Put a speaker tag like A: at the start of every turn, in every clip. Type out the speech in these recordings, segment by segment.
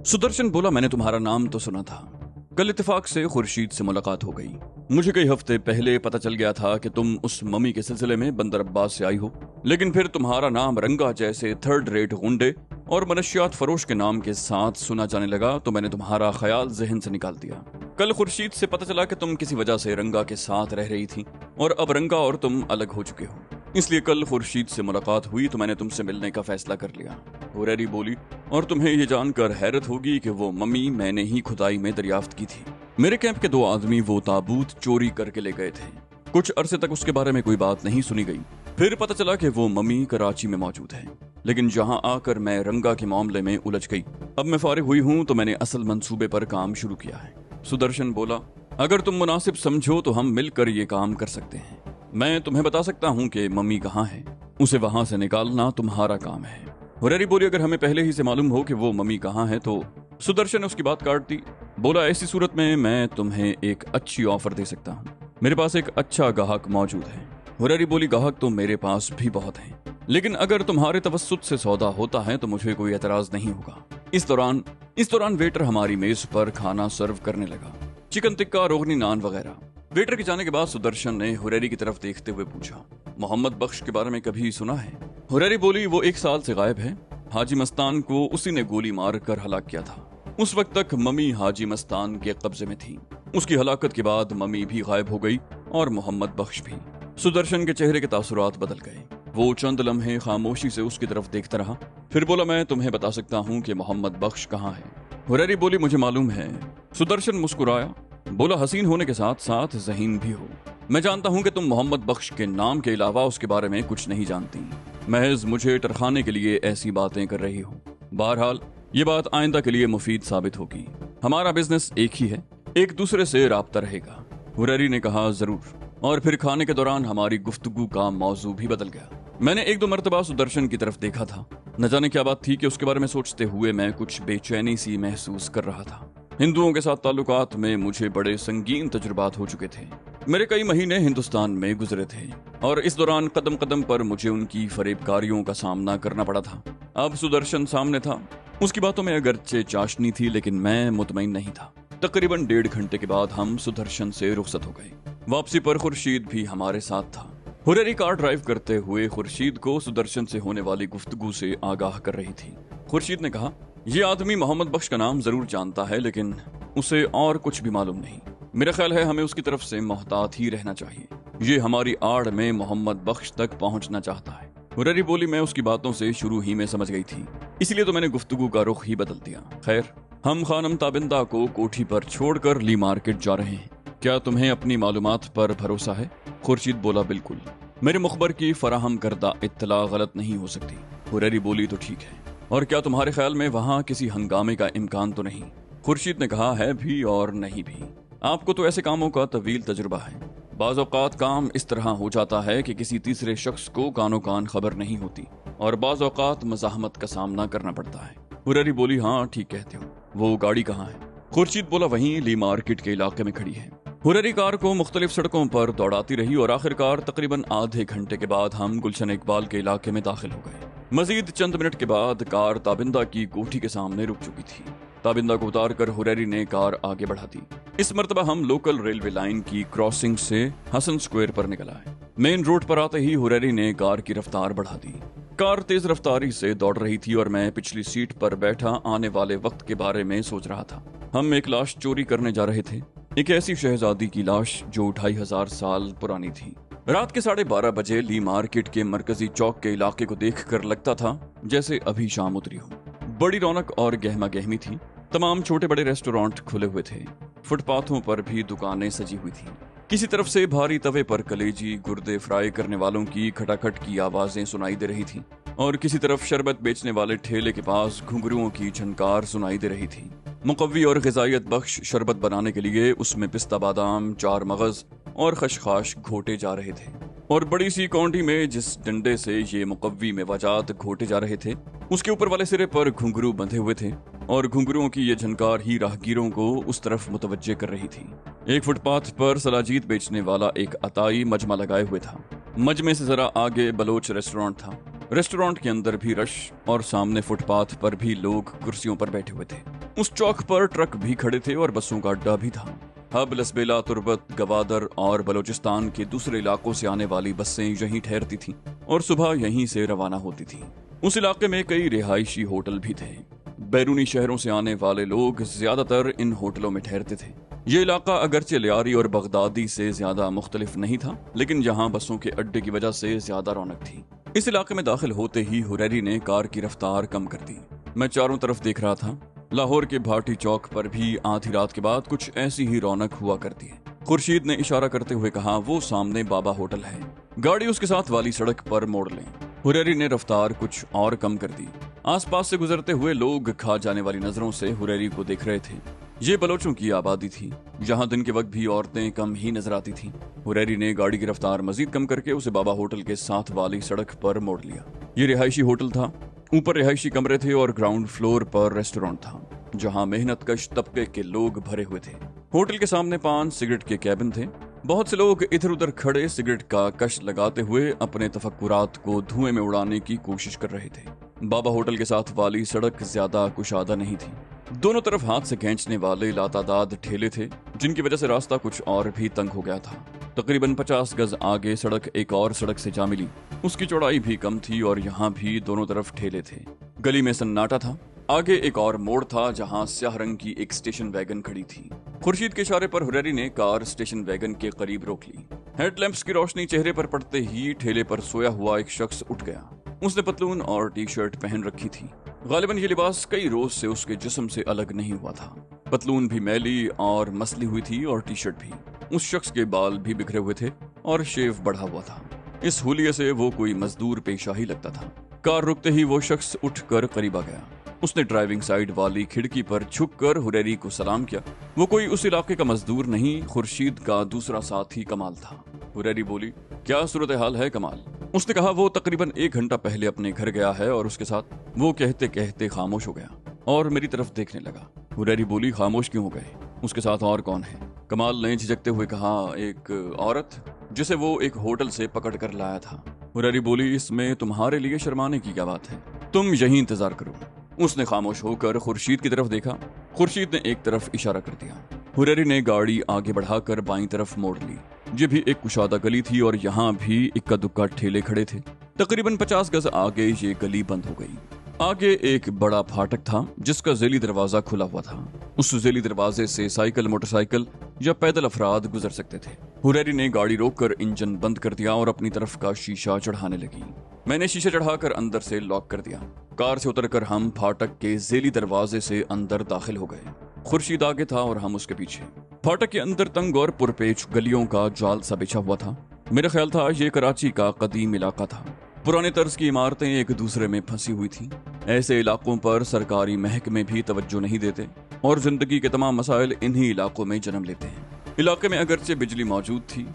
A: सुदर्शन बोला, मैंने तुम्हारा नाम तो सुना था। कल इत्तेफाक से खुर्शीद से मुलाकात हो गई। मुझे कई हफ्ते पहले पता चल गया था कि तुम उस मम्मी के सिलसिले में बंदर अब्बास से आई हो, लेकिन फिर तुम्हारा नाम रंगा जैसे थर्ड रेट गुंडे और मनशियात फरोश के नाम के साथ सुना जाने लगा तो मैंने तुम्हारा ख्याल जहन से निकाल दिया। कल खुर्शीद से पता चला कि तुम किसी वजह से रंगा के साथ रह रही थी और अब रंगा और तुम अलग हो चुके हो, इसलिए कल खुर्शीद से मुलाकात हुई तो मैंने तुमसे मिलने का फैसला कर लिया। हुरैरी बोली, और तुम्हें ये जानकर हैरत होगी कि वो मम्मी मैंने ही खुदाई में दरियाफ्त की थी। मेरे कैंप के 2 आदमी वो ताबूत चोरी करके ले गए थे। कुछ अरसे तक उसके बारे में कोई बात नहीं सुनी गई। फिर पता चला कि वो मम्मी कराची में मौजूद है, लेकिन जहां आकर मैं रंगा के मामले में उलझ गई। अब मैं फारिग हुई हूं तो मैंने असल मंसूबे पर काम शुरू किया है। सुदर्शन बोला, अगर तुम मुनासिब समझो तो हम मिलकर ये काम कर सकते हैं। मैं तुम्हें बता सकता हूँ कि मम्मी कहाँ है, उसे वहां से निकालना तुम्हारा काम है। हुरैरी बोली, अगर हमें पहले ही से मालूम हो कि वो मम्मी कहाँ है तो। सुदर्शन ने उसकी बात काट दी। बोला, ऐसी सूरत में मैं तुम्हें एक अच्छी ऑफर दे सकता हूँ। मेरे पास एक अच्छा ग्राहक मौजूद है। हुरैरी बोली, ग्राहक तो मेरे पास भी बहुत हैं, लेकिन अगर तुम्हारे तवस्सुत से सौदा होता है तो मुझे कोई एतराज नहीं होगा। इस दौरान वेटर हमारी मेज पर खाना सर्व करने लगा, चिकन टिक्का, रोगनी नान वगैरह। वेटर के जाने के बाद सुदर्शन ने हुरैरी की तरफ देखते हुए पूछा, मोहम्मद बख्श के बारे में कभी सुना है? हुरैरी बोली, वो 1 साल से गायब है। हाजी मस्तान को उसी ने गोली मार कर हलाक किया था। उस वक्त तक मम्मी हाजी मस्तान के कब्जे में थी। उसकी हलाकत के बाद मम्मी भी गायब हो गई और मोहम्मद बख्श भी। सुदर्शन के चेहरे के तासुरात बदल गए। वो चंद लम्हे खामोशी से उसकी तरफ देखता रहा, फिर बोला, मैं तुम्हें बता सकता हूँ कि मोहम्मद बख्श कहाँ है। हुरैरी बोली, मुझे मालूम है। सुदर्शन मुस्कुराया, बोला, हसीन होने के साथ साथ ज़हीन भी हो। मैं जानता हूँ कि तुम मोहम्मद बख्श के नाम के अलावा उसके बारे में कुछ नहीं जानती, महज मुझे टरखाने के लिए ऐसी बातें कर रही हो। बहरहाल ये बात आइंदा के लिए मुफीद साबित होगी। हमारा बिजनेस एक ही है, एक दूसरे से राब्ता रहेगा। हुरैरी ने कहा, जरूर। और फिर खाने के दौरान हमारी गुफ्तगू का मौजू भी बदल गया। मैंने 1-2 मरतबा सुदर्शन की तरफ देखा था। न जाने क्या बात थी कि उसके बारे में सोचते हुए मैं कुछ बेचैनी सी महसूस कर रहा था। हिंदुओं के साथ ताल्लुकात में मुझे बड़े संगीन तजुर्बात हो चुके थे। मेरे कई महीने हिंदुस्तान में गुजरे थे और इस दौरान कदम कदम पर मुझे उनकी फरेबकारियों का सामना करना पड़ा था। अब सुदर्शन सामने था। उसकी बातों में अगरचे चाशनी थी, लेकिन मैं मुतमईन नहीं था। तकरीबन 1.5 घंटे के बाद हम सुदर्शन से रुखसत हो गए। वापसी पर खुर्शीद भी हमारे साथ था। हुरैरी कार ड्राइव करते हुए खुर्शीद को सुदर्शन से होने वाली गुफ्तगू से आगाह कर रही थी। खुर्शीद ने कहा, ये आदमी मोहम्मद बख्श का नाम जरूर जानता है, लेकिन उसे और कुछ भी मालूम नहीं। मेरा ख्याल है हमें उसकी तरफ से मोहतात ही रहना चाहिए। ये हमारी आड़ में मोहम्मद बख्श तक पहुंचना चाहता है। हुरैरी बोली, मैं उसकी बातों से शुरू ही में समझ गई थी, इसलिए तो मैंने गुफ्तगू का रुख ही बदल दिया। खैर, हम खानम ताबिंदा को कोठी पर छोड़कर ली मार्केट जा रहे हैं। क्या तुम्हें अपनी मालूमात पर भरोसा है? खुर्शीद बोला, बिल्कुल। मेरे मुखबर की फराहम करदा इत्तला गलत नहीं हो सकती। हुरैरी बोली, तो ठीक है। और क्या तुम्हारे ख्याल में वहाँ किसी हंगामे का इम्कान तो नहीं? खुर्शीद ने कहा, है भी और नहीं भी। आपको तो ऐसे कामों का तवील तजुर्बा है। बाज़ औक़ात काम इस तरह हो जाता है कि किसी तीसरे शख्स को कानो कान खबर नहीं होती और बाज़ औक़ात मज़ाहमत का सामना करना पड़ता है। हुरैरी बोली, हाँ ठीक कहते हो। वो गाड़ी कहाँ है? खुर्शीद बोला, वहीं ली मार्केट के इलाके में खड़ी है। हुरैरी कार को मुख्तलिफ सड़कों पर दौड़ाती रही और आखिरकार तकरीबन आधे घंटे के बाद हम गुलशन इकबाल के इलाके में दाखिल हो गए। मजीद चंद मिनट के बाद कार ताबिंदा की कोठी के सामने रुक चुकी थी। ताबिंदा को उतार कर हुरैरी ने कार आगे बढ़ा दी। इस मर्तबा हम लोकल रेलवे लाइन की क्रॉसिंग से हसन स्क्वायर पर निकल आए। मेन रोड पर आते ही हुरैरी ने कार की रफ्तार बढ़ा दी। कार तेज रफ्तारी से दौड़ रही थी और मैं पिछली सीट पर बैठा आने वाले वक्त के बारे में सोच रहा था। हम एक लाश चोरी करने जा रहे थे, एक ऐसी शहजादी की लाश जो 2500 साल पुरानी थी। रात के 12:30 बजे ली मार्केट के मरकजी चौक के इलाके को देखकर लगता था जैसे अभी शाम उतरी हो। बड़ी रौनक और गहमा गहमी थी। तमाम छोटे बड़े रेस्टोरेंट खुले हुए थे। फुटपाथों पर भी दुकानें सजी हुई थी। किसी तरफ से भारी तवे पर कलेजी गुर्दे फ्राई करने वालों की खटाखट की आवाजें सुनाई दे रही थी और किसी तरफ शरबत बेचने वाले ठेले के पास घुंघरुओं की झनकार सुनाई दे रही थी। मुकव्वी और ग़िज़ाइयत बख्श शरबत बनाने के लिए उसमें पिस्ता बादाम, 4 मगज और खशखाश घोटे जा रहे थे और बड़ी सी कौंडी में जिस डंडे से ये मुकव्वी मेवाजात घोटे जा रहे थे उसके ऊपर वाले सिरे पर घुंघरू बंधे हुए थे और घुंघरुओं की ये झनकार ही राहगीरों को उस तरफ मुतवज्जे कर रही थी। एक फुटपाथ पर सलाजीत बेचने वाला एक अताई मजमा लगाए हुए था। मजमे से जरा आगे बलोच रेस्टोरेंट था। रेस्टोरेंट के अंदर भी रश और सामने फुटपाथ पर भी लोग कुर्सियों पर बैठे हुए थे। उस चौक पर ट्रक भी खड़े थे और बसों का अड्डा भी था। हब, लसबेला, तुर्बत, गवादर और बलोचिस्तान के दूसरे इलाकों से आने वाली बसें यहीं ठहरती थीं और सुबह यहीं से रवाना होती थीं। उस इलाके में कई रिहायशी होटल भी थे। बैरूनी शहरों से आने वाले लोग ज्यादातर इन होटलों में ठहरते थे। ये इलाका अगरचे लियारी और बगदादी से ज्यादा मुख्तलिफ नहीं था, लेकिन यहाँ बसों के अड्डे की वजह से ज्यादा रौनक थी। इस इलाके में दाखिल होते ही हुरैरी ने कार की रफ्तार कम कर दी। मैं चारों तरफ देख रहा था। लाहौर के भाटी चौक पर भी आधी रात के बाद कुछ ऐसी ही रौनक हुआ करती है। खुर्शीद ने इशारा करते हुए कहा, वो सामने बाबा होटल है, गाड़ी उसके साथ वाली सड़क पर मोड़ लें। हुरैरी ने रफ्तार कुछ और कम कर दी। आसपास से गुजरते हुए लोग खा जाने वाली नजरों से हुरैरी को देख रहे थे। ये बलोचों की आबादी थी, जहां दिन के वक्त भी औरतें कम ही नजर आती थीं। हुरैरी ने गाड़ी की रफ्तार मजीद कम करके उसे बाबा होटल के साथ वाली सड़क पर मोड़ लिया। ये रिहायशी होटल था। ऊपर रिहायशी कमरे थे और ग्राउंड फ्लोर पर रेस्टोरेंट था, जहां मेहनतकश तबके के लोग भरे हुए थे। होटल के सामने पान सिगरेट के कैबिन थे। बहुत से लोग इधर उधर खड़े सिगरेट का कश लगाते हुए अपने तफक्कुरात को धुएं में उड़ाने की कोशिश कर रहे थे। बाबा होटल के साथ वाली सड़क ज्यादा कुशादा नहीं थी। दोनों तरफ हाथ से खींचने वाले लातादाद ठेले थे, जिनकी वजह से रास्ता कुछ और भी तंग हो गया था। तकरीबन 50 गज आगे सड़क एक और सड़क से जा मिली। उसकी चौड़ाई भी कम थी और यहाँ भी दोनों तरफ ठेले थे। गली में सन्नाटा था। आगे एक और मोड़ था, जहाँ स्याह रंग की एक स्टेशन वैगन खड़ी थी। खुर्शीद के इशारे पर हुरैरी ने कार स्टेशन वैगन के करीब रोक ली। हेडलैम्प्स की रोशनी चेहरे पर पड़ते ही ठेले पर सोया हुआ एक शख्स उठ गया। उसने पतलून और टी शर्ट पहन रखी थी। गालिबन ये लिबास कई रोज से उसके जिस्म से अलग नहीं हुआ था। पतलून भी मैली और मसली हुई थी और टी शर्ट भी। उस शख्स के बाल भी बिखरे हुए थे और शेव बढ़ा हुआ था। इस हुलिये से वो कोई मजदूर पेशा ही लगता था। कार रुकते ही वो शख्स उठकर करीब आ गया। उसने ड्राइविंग साइड वाली खिड़की पर झुककर हुरैरी को सलाम किया। वो कोई उस इलाके का मजदूर नहीं, खुर्शीद का दूसरा साथी कमाल था। हुरैरी बोली, क्या सूरत हाल है कमाल? उसने कहा, वो तकरीबन 1 घंटा पहले अपने घर गया है और उसके साथ। वो कहते कहते खामोश हो गया और मेरी तरफ देखने लगा। हुरैरी बोली, खामोश क्यों हो गए? उसके साथ और कौन है? कमाल ने झिझकते हुए कहा, एक औरत जिसे वो एक होटल से पकड़ कर लाया था। हुरैरी बोली, इसमें तुम्हारे लिए शर्माने की क्या बात है? तुम यहीं इंतजार करो। उसने खामोश होकर खुर्शीद की तरफ देखा। खुर्शीद ने एक तरफ इशारा कर दिया। हुरैरी ने गाड़ी आगे बढ़ाकर बाईं तरफ मोड़ ली। ये भी एक कुशादा गली थी और यहाँ भी इक्का दुक्का ठेले खड़े थे। तकरीबन 50 गज आगे ये गली बंद हो गई। आगे एक बड़ा फाटक था, जिसका जेली दरवाजा खुला हुआ था। उस जेली दरवाजे से साइकिल, मोटरसाइकिल या पैदल अफराद गुजर सकते थे। हुरैरी ने गाड़ी रोककर इंजन बंद कर दिया और अपनी तरफ का शीशा चढ़ाने लगी। मैंने शीशा चढ़ाकर अंदर से लॉक कर दिया। कार से उतरकर हम फाटक के जेली दरवाजे से अंदर दाखिल हो गए। खुर्शीद आगे था और हम उसके पीछे। फाटक के अंदर तंग और पुरपेच गलियों का जाल सा बिछा हुआ था। मेरा ख्याल था ये कराची का कदीम इलाका था। पुराने तर्ज की इमारतें एक दूसरे में फंसी हुई थी। ऐसे इलाकों पर सरकारी महकमे भी तवज्जो नहीं देते और जिंदगी के तमाम मसाइल इन्हीं इलाकों में जन्म लेते हैं। इलाके में अगरचे बिजली मौजूद थी,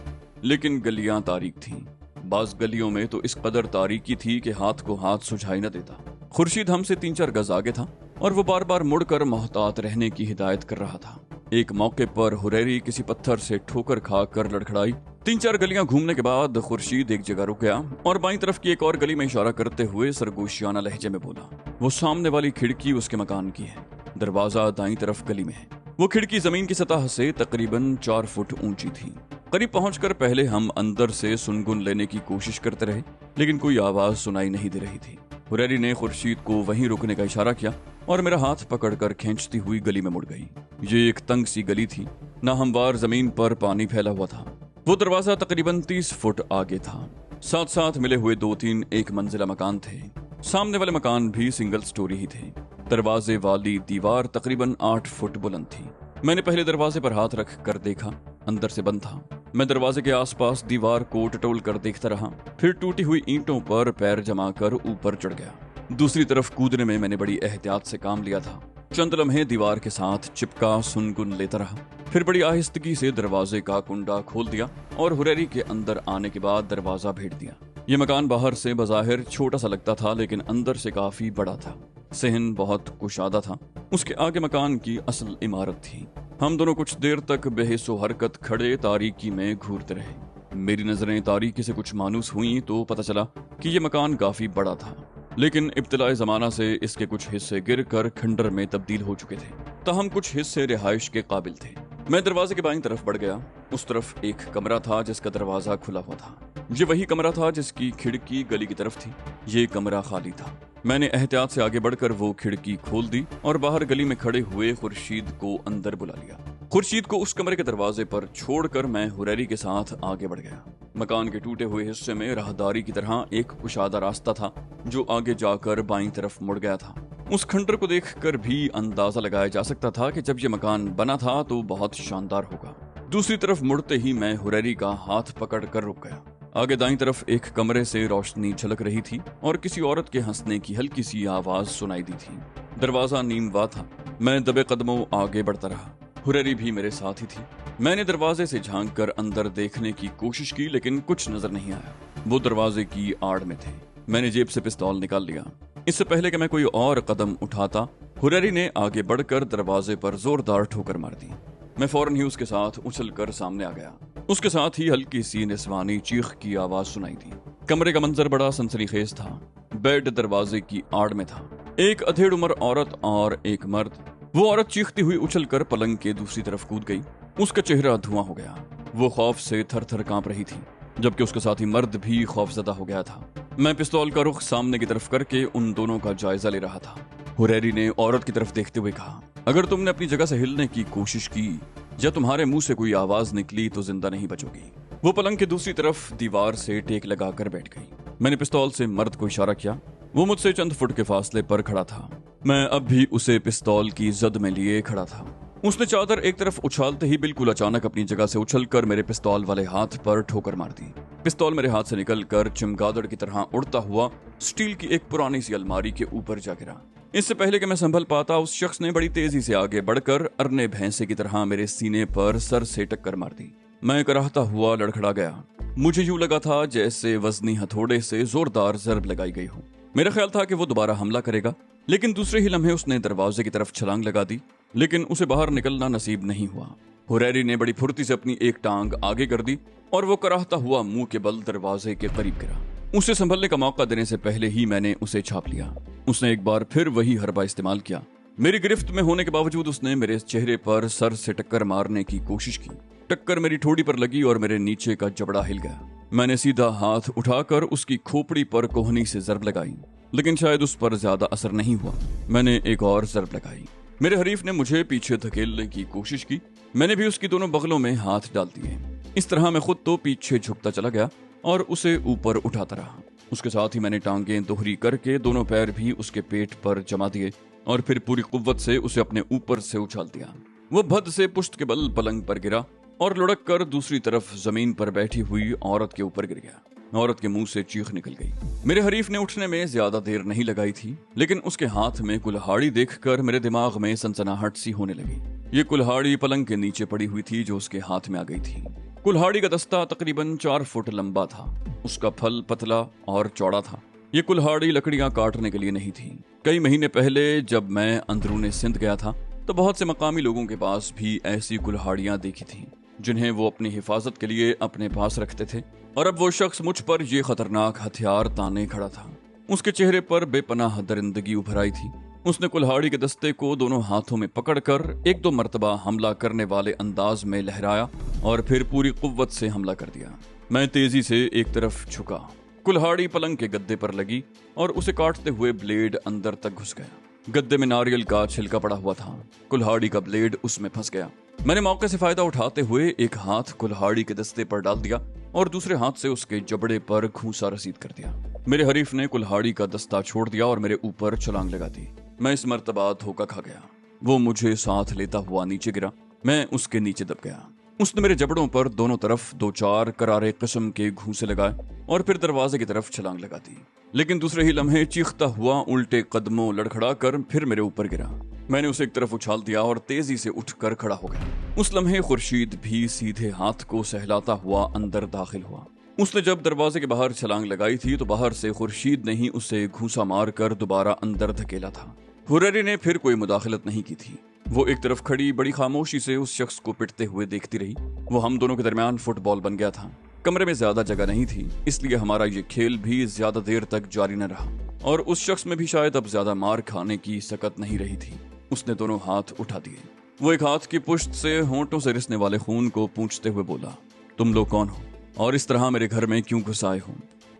A: लेकिन गलियां तारीक थीं। बाज गलियों में तो इस कदर तारीकी थी कि हाथ को हाथ सुझाई न देता। खुर्शीद हमसे 3-4 गज आगे था और वो बार बार मुड़कर मोहतात रहने की हिदायत कर रहा था। एक मौके पर हुरैरी किसी पत्थर से ठोकर खाकर लड़खड़ाई। 3-4 गलियां घूमने के बाद खुर्शीद एक जगह रुक गया और बाईं तरफ की एक और गली में इशारा करते हुए सरगोशियाना लहजे में बोला, वो सामने वाली खिड़की उसके मकान की है। दरवाजा दाईं तरफ गली में है। वो खिड़की जमीन की सतह से तकरीबन 4 फुट ऊंची थी। करीब पहुंचकर पहले हम अंदर से सुनगुन लेने की कोशिश करते रहे, लेकिन कोई आवाज सुनाई नहीं दे रही थी। हुरैरी ने खुर्शीद को वहीं रुकने का इशारा किया और मेरा हाथ पकड़कर खींचती हुई गली में मुड़ गई। ये एक तंग सी गली थी। ना हमवार जमीन पर पानी फैला हुआ था। वो दरवाजा तकरीबन 30 फुट आगे था। साथ साथ मिले हुए 2-3 एक मंजिला मकान थे। सामने वाले मकान भी सिंगल स्टोरी ही थे। दरवाजे वाली दीवार तकरीबन 8 फुट बुलंद थी। मैंने पहले दरवाजे पर हाथ रख कर देखा, अंदर से बंद था। मैं दरवाजे के आसपास दीवार को टटोल कर देखता रहा, फिर टूटी हुई ईंटों पर पैर जमाकर ऊपर चढ़ गया। दूसरी तरफ कूदने में मैंने बड़ी एहतियात से काम लिया था। चंद लम्हे दीवार के साथ चिपका सुनगुन लेता रहा, फिर बड़ी आहिस्तगी से दरवाजे का कुंडा खोल दिया और हुरैरी के अंदर आने के बाद दरवाजा भेड़ दिया। ये मकान बाहर से बज़ाहिर छोटा सा लगता था, लेकिन अंदर से काफी बड़ा था। सहन बहुत कुशादा था। उसके आगे मकान की असल इमारत थी। हम दोनों कुछ देर तक बेहिस्सो हरकत खड़े तारीकी में घूरते रहे। मेरी नजरें तारीकी से कुछ मानूस हुई तो पता चला कि ये मकान काफी बड़ा था, लेकिन इब्तिलाए जमाना से इसके कुछ हिस्से गिर कर खंडर में तब्दील हो चुके थे। तहम कुछ हिस्से रिहाइश के काबिल थे। मैं दरवाजे के बाईं तरफ बढ़ गया। उस तरफ एक कमरा था जिसका दरवाजा खुला हुआ था। ये वही कमरा था जिसकी खिड़की गली की तरफ थी। ये कमरा खाली था। मैंने एहतियात से आगे बढ़कर वो खिड़की खोल दी और बाहर गली में खड़े हुए खुर्शीद को अंदर बुला लिया। खुर्शीद को उस कमरे के दरवाजे पर छोड़कर मैं हुरैरी के साथ आगे बढ़ गया। मकान के टूटे हुए हिस्से में राहदारी की तरह एक कुशादा रास्ता था जो आगे जाकर बाईं तरफ मुड़ गया था। उस खंडर को देखकर भी अंदाजा लगाया जा सकता था कि जब ये मकान बना था तो बहुत शानदार होगा। दूसरी तरफ मुड़ते ही मैं हुरैरी का हाथ पकड़कर रुक गया। आगे दाईं तरफ एक कमरे से रोशनी झलक रही थी और किसी औरत के हंसने की हल्की सी आवाज सुनाई दी थी। दरवाजा नीमवा था। मैं दबे कदमों आगे बढ़ता रहा। हुरैरी भी मेरे साथ ही थी। मैंने दरवाजे से झांक कर अंदर देखने की कोशिश की, लेकिन कुछ नजर नहीं आया। वो दरवाजे की आड़ में थे। मैंने जेब से पिस्तौल निकाल लिया। इससे पहले कि मैं कोई और कदम उठाता, हुरैरी ने आगे बढ़कर दरवाजे पर जोरदार ठोकर मार दी। मैं फौरन ही उसके साथ उछलकर सामने आ गया। उसके साथ ही हल्की सी निस्वानी चीख की आवाज सुनाई दी। कमरे का मंजर बड़ा सनसनीखेज था। बेड दरवाजे की आड़ में था। एक अधेड़ उम्र औरत और एक मर्द। वो औरत चीखती हुई उछलकर पलंग के दूसरी तरफ कूद गई। उसका चेहरा धुआं हो गया। वो खौफ से थर थर कांप रही थी, जबकि उसके साथी मर्द भी खौफजदा हो गया था। मैं पिस्तौल का रुख सामने की तरफ करके उन दोनों का जायजा ले रहा था। हुरैरी ने औरत की तरफ देखते हुए कहा, अगर तुमने अपनी जगह से हिलने की कोशिश की या तुम्हारे मुंह से कोई आवाज निकली तो जिंदा नहीं बचोगी। वो पलंग के दूसरी तरफ दीवार से टेक लगाकर बैठ गई। मैंने पिस्तौल से मर्द को इशारा किया। वो मुझसे चंद फुट के फासले पर खड़ा था। मैं अब भी उसे पिस्तौल की जद में लिए खड़ा था। उसने चादर एक तरफ उछालते ही बिल्कुल अचानक अपनी जगह से उछलकर मेरे पिस्तौल वाले हाथ पर ठोकर मार दी। पिस्तौल मेरे हाथ से निकलकर चमगादड़ की तरह उड़ता हुआ स्टील की एक पुरानी सी अलमारी के ऊपर जा गिरा। इससे पहले कि मैं संभल पाता, उस शख्स ने बड़ी तेजी से आगे बढ़कर अरने भैंसे की तरह मेरे सीने पर सर से टक्कर मार दी। मैं कराहता हुआ लड़खड़ा गया। मुझे यूं लगा था जैसे वजनी हथौड़े से जोरदार जरब लगाई गई हो। मेरा ख्याल था कि वो दोबारा हमला करेगा, लेकिन दूसरे ही लम्हे उसने दरवाजे की तरफ छलांग लगा दी, लेकिन उसे बाहर निकलना नसीब नहीं हुआ। हुरैरी ने बड़ी फुर्ती से अपनी एक टांग आगे कर दी और वो कराहता हुआ मुंह के बल दरवाजे के करीब गिरा। उसे संभलने का मौका देने से पहले ही मैंने उसे छाप लिया। उसने एक बार फिर वही हरबा इस्तेमाल किया। मेरी गिरफ्त में होने के बावजूद उसने मेरे चेहरे पर सर से टक्कर मारने की कोशिश की। टक्कर मेरी ठोड़ी पर लगी और मेरे नीचे का जबड़ा हिल गया। मैंने सीधा हाथ उठाकर उसकी खोपड़ी पर कोहनी से जरब लगाई, लेकिन शायद उस पर ज्यादा असर नहीं हुआ। मैंने एक और जरब लगाई। मेरे हरीफ ने मुझे पीछे धकेलने की कोशिश की। मैंने भी उसकी दोनों बगलों में हाथ डाल दिए। इस तरह मैं खुद तो पीछे झुकता चला गया और उसे ऊपर उठाता रहा। उसके साथ ही मैंने टांगें दोहरी करके दोनों पैर भी उसके पेट पर जमा दिए और फिर पूरी कुव्वत से उसे अपने ऊपर से उछाल दिया। वो भद से पुश्त के बल पलंग पर गिरा और लुढ़क कर दूसरी तरफ जमीन पर बैठी हुई औरत के ऊपर गिर गया। औरत के मुंह से चीख निकल गई। मेरे हरीफ ने उठने में ज्यादा देर नहीं लगाई थी, लेकिन उसके हाथ में कुल्हाड़ी देखकर मेरे दिमाग में सनसनाहट सी होने लगी। ये कुल्हाड़ी पलंग के नीचे पड़ी हुई थी जो उसके हाथ में आ गई थी। कुल्हाड़ी का दस्ता तकरीबन 4 फुट लंबा था। उसका फल पतला और चौड़ा था। ये कुल्हाड़ी लकड़ियां काटने के लिए नहीं थी। कई महीने पहले जब मैं अंदरूने सिंध गया था तो बहुत से मकामी लोगों के पास भी ऐसी कुल्हाड़ियां देखी थीं, जिन्हें वो अपनी हिफाजत के लिए अपने पास रखते थे। और अब वो शख्स मुझ पर ये खतरनाक हथियार ताने खड़ा था। उसके चेहरे पर बेपनाह दरिंदगी उभर आई थी। उसने कुल्हाड़ी के दस्ते को दोनों हाथों में पकड़कर 1-2 मर्तबा हमला करने वाले अंदाज में लहराया और फिर पूरी कुव्वत से हमला कर दिया। मैं तेजी से एक तरफ झुका। कुल्हाड़ी पलंग के गद्दे पर लगी और उसे काटते हुए ब्लेड अंदर तक घुस गया। गद्दे में नारियल का छिलका पड़ा हुआ था। कुल्हाड़ी का ब्लेड उसमें फंस गया। मैंने मौके से फायदा उठाते हुए एक हाथ कुल्हाड़ी के दस्ते पर डाल दिया और दूसरे हाथ से उसके जबड़े पर घूंसा रसीद कर दिया। मेरे हरीफ ने कुल्हाड़ी का दस्ता छोड़ दिया और मेरे ऊपर छलांग लगा दी। मैं इस मर्तबा धोखा खा गया। वो मुझे साथ लेता हुआ नीचे गिरा। मैं उसके नीचे दब गया। उसने मेरे जबड़ों पर दोनों तरफ 2-4 करारे किस्म के घूंसे लगाए और फिर दरवाजे की तरफ छलांग लगा दी। लेकिन दूसरे ही लम्हे चीखता हुआ उल्टे कदमों लड़खड़ा कर फिर मेरे ऊपर गिरा। मैंने उसे एक तरफ उछाल दिया और तेजी से उठकर खड़ा हो गया। उस लम्हे खुर्शीद भी सीधे हाथ को सहलाता हुआ अंदर दाखिल हुआ। उसने जब दरवाजे के बाहर छलांग लगाई थी तो बाहर से खुर्शीद ने ही उसे घूंसा मार कर दोबारा अंदर धकेला था। हुरैरी ने फिर कोई मुदाखलत नहीं की थी। वो एक तरफ खड़ी बड़ी खामोशी से उस शख्स को पिटते हुए देखती रही। वो हम दोनों के दरमियान फुटबॉल बन गया था। कमरे में ज्यादा जगह नहीं थी, इसलिए हमारा ये खेल भी ज्यादा देर तक जारी न रहा और उस शख्स में भी शायद अब ज्यादा मार खाने की सकत नहीं रही थी। उसने दोनों हाथ उठा दिए। वो एक हाथ की पुश्त से होंठों से रिसने वाले खून को पूंछते हुए बोला, तुम लोग कौन हो और इस तरह मेरे घर में क्यों घुस आए हो?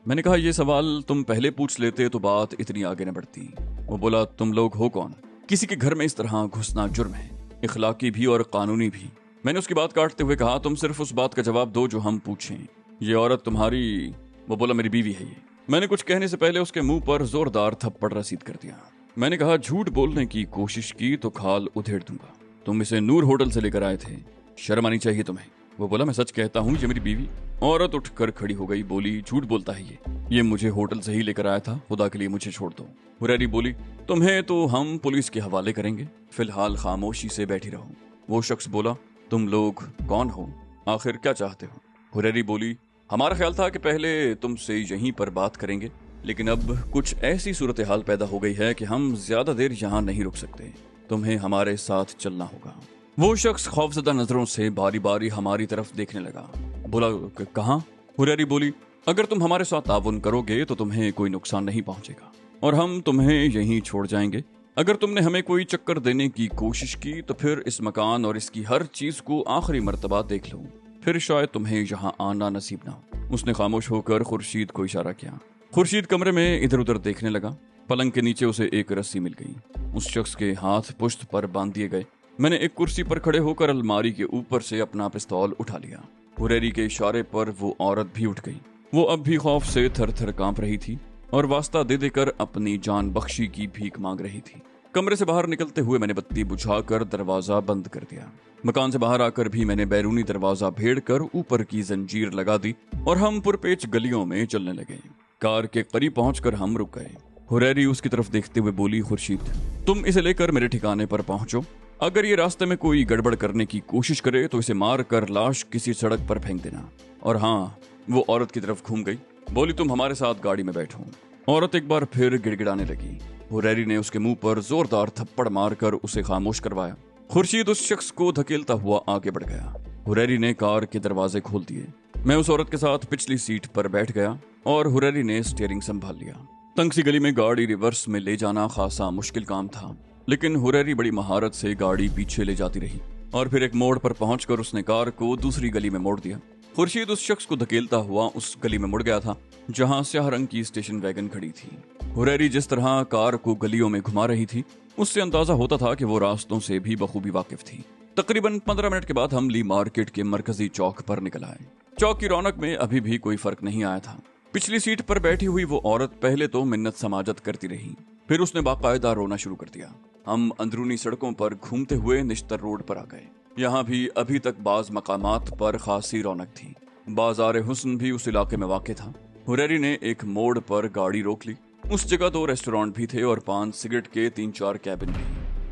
A: मैंने कहा, ये सवाल तुम पहले पूछ लेते तो बात इतनी आगे न बढ़ती। वो बोला, तुम लोग हो कौन? किसी के घर में इस तरह घुसना जुर्म है, इखलाकी भी और कानूनी भी। मैंने उसकी बात काटते हुए कहा, तुम सिर्फ उस बात का जवाब दो जो हम पूछें। ये औरत तुम्हारी? वो बोला, मेरी बीवी है ये। मैंने कुछ कहने से पहले उसके मुंह पर जोरदार थप्पड़ रसीद कर दिया। मैंने कहा, झूठ बोलने की कोशिश की तो खाल उधेड़ दूंगा। तुम इसे नूर होटल से लेकर आए थे, शर्म आनी चाहिए तुम्हें। वो बोला, मैं सच कहता हूँ, ये मेरी बीवी। औरत उठकर खड़ी हो गई, बोली, झूठ बोलता है ये मुझे होटल से ही लेकर आया था, खुदा के लिए मुझे छोड़ दो। हुरैरी बोली, तुम्हें तो हम पुलिस के हवाले करेंगे, फिलहाल खामोशी से बैठी रहो। वो शख्स बोला, तुम लोग कौन हो, आखिर क्या चाहते हो? हुरैरी बोली, हमारा ख्याल था कि पहले तुमसे यहीं पर बात करेंगे, लेकिन अब कुछ ऐसी सूरत हाल पैदा हो गई है कि हम ज्यादा देर यहाँ नहीं रुक सकते, तुम्हें हमारे साथ चलना होगा। वो शख्स खौफजदा नजरों से बारी बारी हमारी तरफ देखने लगा। बोला, कहाँ? हुरैरी बोली, अगर तुम हमारे साथ ताउन करोगे तो तुम्हें कोई नुकसान नहीं पहुंचेगा और हम तुम्हें यहीं छोड़ जाएंगे। अगर तुमने हमें कोई चक्कर देने की कोशिश की तो फिर इस मकान और इसकी हर चीज को आखिरी मर्तबा देख लो, फिर शायद तुम्हें यहाँ आना नसीब ना हो। उसने खामोश होकर खुर्शीद को इशारा किया। खुर्शीद कमरे में इधर उधर देखने लगा। पलंग के नीचे उसे एक रस्सी मिल गई। उस शख्स के हाथ पुश्त पर बांध दिए गए। मैंने एक कुर्सी पर खड़े होकर अलमारी के ऊपर से अपना पिस्तौल उठा लिया। हुरैरी के इशारे पर वो औरत भी उठ गई। वो अब भी खौफ से थर थर कांप रही थी और वास्ता दे देकर अपनी जान बख्शी की भीख मांग रही थी। कमरे से बाहर निकलते हुए मैंने बत्ती बुझाकर दरवाजा बंद कर दिया। मकान से बाहर आकर भी मैंने बैरूनी दरवाजा भेड़ कर ऊपर की जंजीर लगा दी और हम पुरपेच गलियों में चलने लगे। कार के करीब पहुंचकर हम रुक गए। हुरैरी उसकी तरफ देखते हुए बोली, खुर्शीद, तुम इसे लेकर मेरे ठिकाने पर पहुंचो। अगर ये रास्ते में कोई गड़बड़ करने की कोशिश करे तो इसे मार कर लाश किसी सड़क पर फेंक देना। और हाँ, वो औरत की तरफ घूम गई, बोली, तुम हमारे साथ गाड़ी में बैठो। औरत एक बार फिर गिड़गिड़ाने लगी। हुरैरी ने उसके मुंह पर जोरदार थप्पड़ मारकर उसे खामोश करवाया। खुर्शीद उस शख्स को धकेलता हुआ आगे बढ़ गया। हुरैरी ने कार के दरवाजे खोल दिए। मैं उस औरत के साथ पिछली सीट पर बैठ गया और हुरैरी ने स्टीयरिंग संभाल लिया। तंग सी गली में गाड़ी रिवर्स में ले जाना खासा मुश्किल काम था, लेकिन हुरैरी बड़ी महारत से गाड़ी पीछे ले जाती रही और फिर एक मोड़ पर पहुंचकर उसने कार को दूसरी गली में मोड़ दिया। खुर्शीद उस शख्स को धकेलता हुआ उस गली में मुड़ गया था जहां स्याह रंग की स्टेशन वैगन खड़ी थी। हुरैरी जिस तरह कार को गलियों में घुमा रही थी, उससे अंदाजा होता था कि वो रास्तों से भी बखूबी वाकिफ थी। तकरीबन 15 मिनट के बाद हम ली मार्केट के मरकजी चौक पर निकल आए। चौक की रौनक में अभी भी कोई फर्क नहीं आया था। पिछली सीट पर बैठी हुई वो औरत पहले तो मिन्नत समाजत करती रही, फिर उसने बाकायदा रोना शुरू कर दिया। हम अंदरूनी सड़कों पर घूमते हुए निश्तर रोड पर आ गए। यहाँ भी अभी तक बाज मकामात पर खासी रौनक थी। बाजार हुस्न भी उस इलाके में वाक़ था। हुरैरी ने एक मोड़ पर गाड़ी रोक ली। उस जगह 2 रेस्टोरेंट भी थे और 5 सिगरेट के 3-4 कैबिन भी।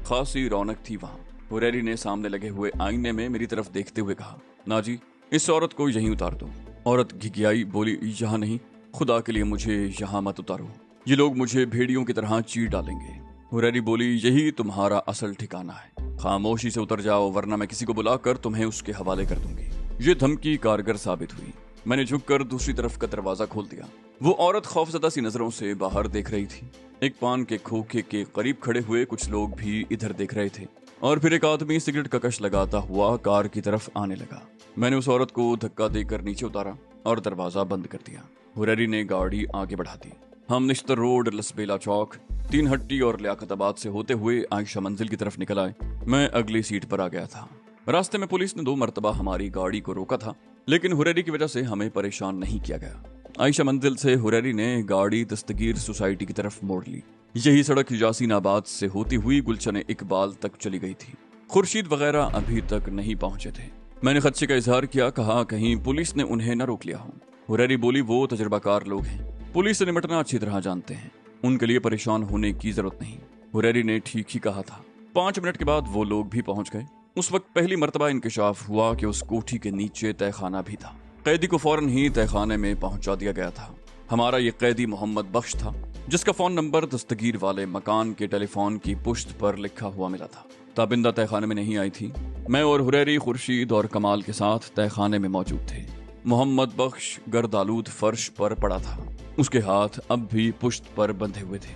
A: खासी रौनक थी वहाँ। हुरैरी ने सामने लगे हुए आईने में मेरी तरफ देखते हुए कहा, ना जी, इस औरत को यहीं उतार दो। औरत घिघियाई, बोली, यहाँ नहीं, खुदा के लिए मुझे यहाँ मत उतारो, ये लोग मुझे भेड़ियों की तरह चीर डालेंगे। हुरैरी बोली, यही तुम्हारा असल ठिकाना है, खामोशी से उतर जाओ वरना मैं किसी को बुलाकर तुम्हें उसके हवाले कर दूंगी। ये धमकी कारगर साबित हुई। मैंने झुककर दूसरी तरफ का दरवाजा खोल दिया। वो औरत खौफजदा सी नजरों से बाहर देख रही थी। एक पान के खोखे के करीब खड़े हुए कुछ लोग भी इधर देख रहे थे और फिर एक आदमी सिगरेट का कश लगाता हुआ कार की तरफ आने लगा। मैंने उस औरत को धक्का देकर नीचे उतारा और दरवाजा बंद कर दिया। हुरैरी ने गाड़ी आगे बढ़ा दी। हम निश्तर रोड, लसबेला चौक, 3 हट्टी और लियाकताबाद से होते हुए आयशा मंजिल की तरफ निकल आए। मैं अगली सीट पर आ गया था। रास्ते में पुलिस ने 2 मरतबा हमारी गाड़ी को रोका था, लेकिन हुरैरी की वजह से हमें परेशान नहीं किया गया। आयशा मंजिल से हुरैरी ने गाड़ी दस्तगीर सोसाइटी की तरफ मोड़ ली। यही सड़क यासीनाबाद से होती हुई गुलशन इकबाल तक चली गई थी। खुर्शीद वगैरह अभी तक नहीं पहुंचे थे। मैंने खदशे का इजहार किया, कहा कहीं पुलिस ने उन्हें न रोक लिया हो। हुरैरी बोली, वो तजुर्बाकार लोग हैं, पुलिस से निपटना अच्छी तरह जानते हैं, उनके लिए परेशान होने की जरूरत नहीं। हुरैरी ने ठीक ही कहा था। 5 मिनट के बाद वो लोग भी पहुंच गए। उस वक्त पहली मर्तबा इंकशाफ हुआ कि उस कोठी के नीचे तहखाना भी था। कैदी को फौरन ही तहखाने में पहुंचा दिया गया था। हमारा ये कैदी मोहम्मद बख्श था, जिसका फोन नंबर दस्तगीर वाले मकान के टेलीफोन की पुश्त पर लिखा हुआ मिला था। ताबिंदा तहखाने में नहीं आई थी। मैं और हुरैरी, खुर्शीद और कमाल के साथ तहखाने में मौजूद थे। मोहम्मद बख्श गर्दालूद फर्श पर पड़ा था। उसके हाथ अब भी पुश्त पर बंधे हुए थे।